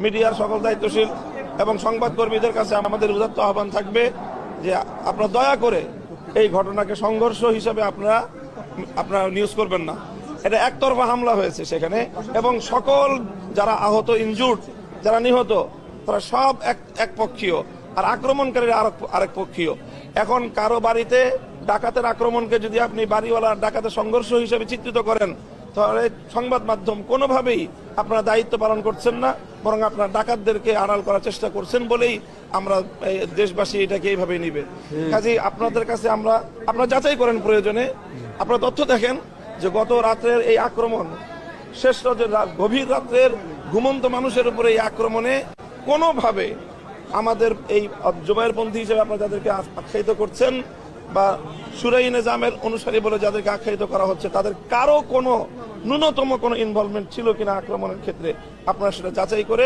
মিডিয়ার সকল দায়িত্বশীল এবং সংবাদকর্মীদের কাছে আমাদের উদাত্ত আহ্বান থাকবে যে আপনারা দয়া করে এই ঘটনাকে সংঘর্ষ হিসাবে আপনারা নিউজ করবেন না। এটা একতরফা হামলা হয়েছে সেখানে, এবং সকল যারা আহত, ইনজুর্ড, যারা নিহত, তারা সব এক পক্ষীয়, আর আক্রমণকারীরা আরেক পক্ষীয়। এখন কারো বাড়িতে ডাকাতের আক্রমণকে যদি আপনি বাড়িওয়ালার ডাকাতের সংঘর্ষ হিসেবে চিত্রিত করেন, তাহলে সংবাদ মাধ্যম কোনোভাবেই আপনারা দায়িত্ব পালন করছেন না, বরং আপনারা ডাকাতদেরকে আড়াল করার চেষ্টা করছেন বলেই আমরা দেশবাসী এটাকে এইভাবেই নিবে। কাজেই আপনাদের কাছে আপনারা যাচাই করেন, প্রয়োজনে আপনারা তথ্য দেখেন যে গত রাতের এই আক্রমণ, শেষ গভীর রাত্রের ঘুমন্ত মানুষের উপরে এই আক্রমণে কোনোভাবে আমাদের এই জুবায়েরপন্থী হিসেবে আপনারা যাদেরকে আখ্যায়িত করছেন বা সুরাই নিজামের অনুসারী বলে যাদেরকে আখ্যায়িত করা হচ্ছে, তাদের কারো কোনো ন্যূনতম কোনো ইনভলভমেন্ট ছিল কিনা আক্রমণের ক্ষেত্রে, আপনারা সেটা যাচাই করে